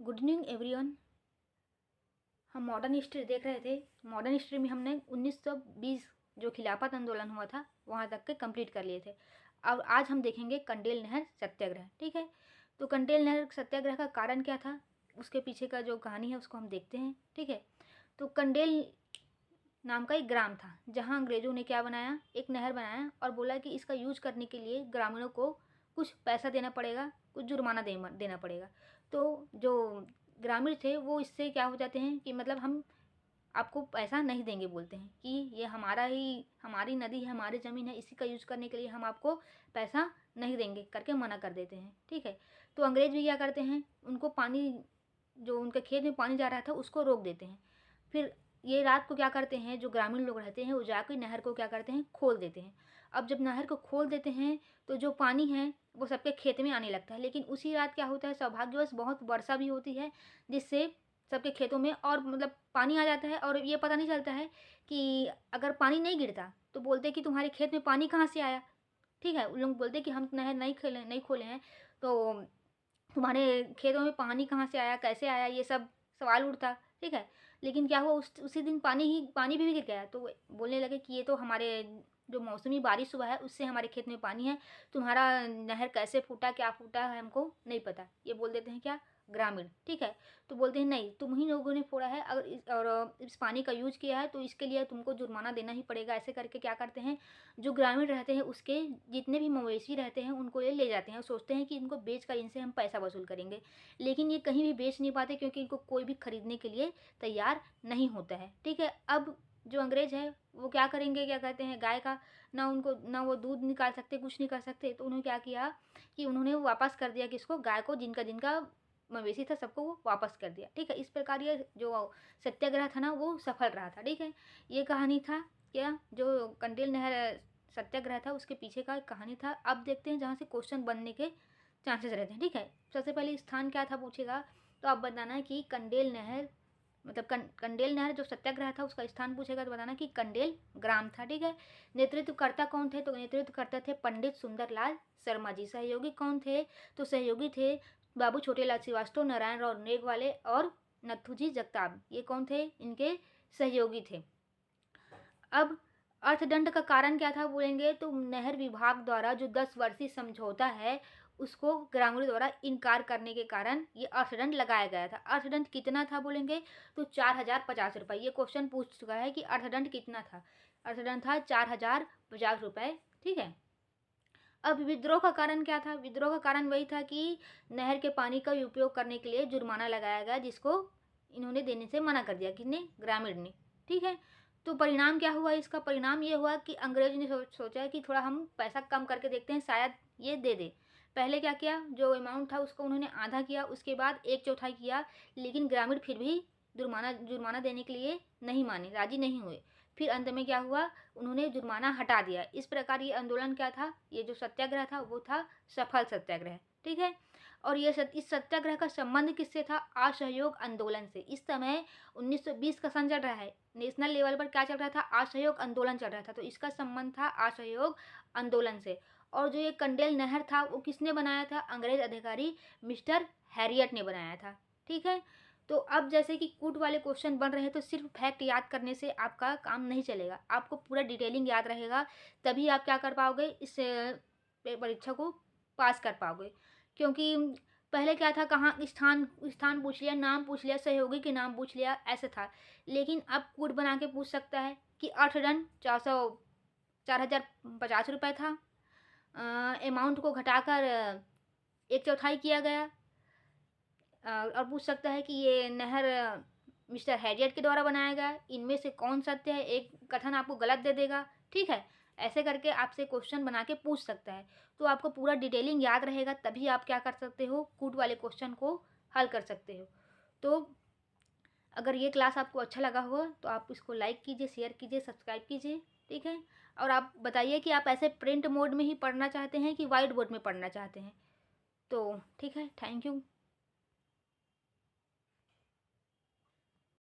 Good evening everyone. हम modern history देख रहे थे। मॉडर्न हिस्ट्री में हमने 1920 जो खिलाफत आंदोलन हुआ था वहाँ तक के कंप्लीट कर लिए थे। और आज हम देखेंगे कंडेल नहर सत्याग्रह। ठीक है, तो कंडेल नहर सत्याग्रह का कारण क्या था, उसके पीछे का जो कहानी है उसको हम देखते हैं। ठीक है, तो कंडेल नाम का एक ग्राम था जहाँ अंग्रेज़ों ने क्या बनाया, एक नहर बनाया और बोला कि इसका यूज करने के लिए ग्रामीणों को कुछ पैसा देना पड़ेगा, कुछ जुर्माना देना पड़ेगा। तो जो ग्रामीण थे वो इससे क्या हो जाते हैं कि मतलब हम आपको पैसा नहीं देंगे, बोलते हैं कि ये हमारी नदी है, हमारी ज़मीन है, इसी का यूज करने के लिए हम आपको पैसा नहीं देंगे करके मना कर देते हैं। ठीक है, तो अंग्रेज़ भी क्या करते हैं, उनको पानी, जो उनके खेत में पानी जा रहा था उसको रोक देते हैं। फिर ये रात को क्या करते हैं, जो ग्रामीण लोग रहते हैं वो जाकर नहर को क्या करते हैं, खोल देते हैं। अब जब नहर को खोल देते हैं तो जो पानी है वो सबके खेत में आने लगता है। लेकिन उसी रात क्या होता है, सौभाग्यवश बहुत वर्षा भी होती है जिससे सबके खेतों में और मतलब पानी आ जाता है। और ये पता नहीं चलता है कि अगर पानी नहीं गिरता तो बोलते हैं कि तुम्हारे खेत में पानी कहाँ से आया। ठीक है, उन लोग बोलते हैं कि हम नहर नहीं खोले हैं तो तुम्हारे खेतों में पानी कहाँ से आया, कैसे आया, ये सब सवाल उठता। ठीक है, लेकिन क्या हुआ, उसी दिन पानी भी गिर गया। तो बोलने लगे कि ये तो हमारे जो मौसमी बारिश हुआ है उससे हमारे खेत में पानी है, तुम्हारा नहर कैसे फूटा, क्या फूटा है हमको नहीं पता। ये बोल देते हैं क्या, ग्रामीण। ठीक है, तो बोलते हैं नहीं, तुम ही लोगों ने फोड़ा है और इस पानी का यूज किया है तो इसके लिए तुमको जुर्माना देना ही पड़ेगा। ऐसे करके क्या करते हैं, जो ग्रामीण रहते हैं उसके जितने भी मवेशी रहते हैं उनको ये ले जाते हैं और सोचते हैं कि इनको बेच कर इनसे हम पैसा वसूल करेंगे। लेकिन ये कहीं भी बेच नहीं पाते क्योंकि इनको कोई भी खरीदने के लिए तैयार नहीं होता है। ठीक है, अब जो अंग्रेज है वो क्या करेंगे, क्या कहते हैं, गाय का ना वो दूध निकाल सकते, कुछ नहीं कर सकते। तो उन्होंने क्या किया कि उन्होंने वापस कर दिया किसको, गाय को, जिनका जिनका मवेशी था सबको वो वापस कर दिया। ठीक है, इस प्रकार ये जो सत्याग्रह था ना वो सफल रहा था। ठीक है, ये कहानी था क्या, जो कंडेल नहर सत्याग्रह था उसके पीछे का एक कहानी था। अब देखते हैं जहाँ से क्वेश्चन बनने के चांसेस रहते हैं। ठीक है, सबसे पहले स्थान क्या था पूछेगा तो आप बताना है कि कंडेल नहर मतलब कंडेल नहर जो सत्याग्रह था उसका स्थान पूछेगा तो बताना कि कंडेल ग्राम था। ठीक है, नेतृत्वकर्ता कौन थे, तो नेतृत्वकर्ता थे पंडित सुंदरलाल शर्मा जी। सहयोगी कौन थे, तो सहयोगी थे बाबू छोटेलाल श्रीवास्तव, नारायण राव नेगवाले और नथुजी जगताप। ये कौन थे, इनके सहयोगी थे। अब अर्थदंड का कारण क्या था बोलेंगे तो नहर विभाग द्वारा जो 10 वर्षीय समझौता है उसको ग्रामीणों द्वारा इनकार करने के कारण ये अर्थदंड लगाया गया था। अर्थदंड कितना था बोलेंगे तो 4050 रुपये। ये क्वेश्चन पूछ चुका है कि अर्थदंड कितना था। अर्थदंड था 4050 रुपये। ठीक है, अब विद्रोह का कारण क्या था, विद्रोह का कारण वही था कि नहर के पानी का उपयोग करने के लिए जुर्माना लगाया गया जिसको इन्होंने देने से मना कर दिया, किसने, ग्रामीण ने। ठीक है, तो परिणाम क्या हुआ, इसका परिणाम ये हुआ कि अंग्रेज ने सोचा कि थोड़ा हम पैसा कम करके देखते हैं, शायद ये दे दे। पहले क्या किया, जो अमाउंट था उसको उन्होंने आधा किया, उसके बाद 1/4 किया। लेकिन ग्रामीण फिर भी जुर्माना देने के लिए नहीं माने, राजी नहीं हुए। फिर अंत में क्या हुआ, उन्होंने जुर्माना हटा दिया। इस प्रकार ये आंदोलन क्या था, ये जो सत्याग्रह था वो था सफल सत्याग्रह। ठीक है, और ये इस सत्याग्रह का संबंध किससे था, असहयोग आंदोलन से। इस समय 1920 का सन चल रहा है, नेशनल लेवल पर क्या चल रहा था, असहयोग आंदोलन चल रहा था। तो इसका संबंध था असहयोग आंदोलन से। और जो ये कंडेल नहर था वो किसने बनाया था, अंग्रेज अधिकारी मिस्टर हैरियट ने बनाया था। ठीक है, तो अब जैसे कि कूट वाले क्वेश्चन बन रहे हैं तो सिर्फ फैक्ट याद करने से आपका काम नहीं चलेगा, आपको पूरा डिटेलिंग याद रहेगा, तभी आप क्या कर पाओगे, इस परीक्षा को पास कर पाओगे। क्योंकि पहले क्या था, कहाँ स्थान स्थान पूछ लिया, नाम पूछ लिया, सहयोगी के नाम पूछ लिया, ऐसे था। लेकिन अब कूट बना के पूछ सकता है कि अर्थदंड 4050 रुपये था, अमाउंट को घटाकर 1/4 किया गया। और पूछ सकता है कि ये नहर मिस्टर हैरियट के द्वारा बनाया गया, इनमें से कौन सत्य है, एक कथन आपको गलत दे देगा। ठीक है, ऐसे करके आपसे क्वेश्चन बना के पूछ सकता है। तो आपको पूरा डिटेलिंग याद रहेगा, तभी आप क्या कर सकते हो, कूट वाले क्वेश्चन को हल कर सकते हो। तो अगर ये क्लास आपको अच्छा लगा हो तो आप इसको लाइक कीजिए, शेयर कीजिए, सब्सक्राइब कीजिए। ठीक है, और आप बताइए कि आप ऐसे प्रिंट मोड में ही पढ़ना चाहते हैं कि वाइट बोर्ड में पढ़ना चाहते हैं। तो ठीक है, थैंक यू।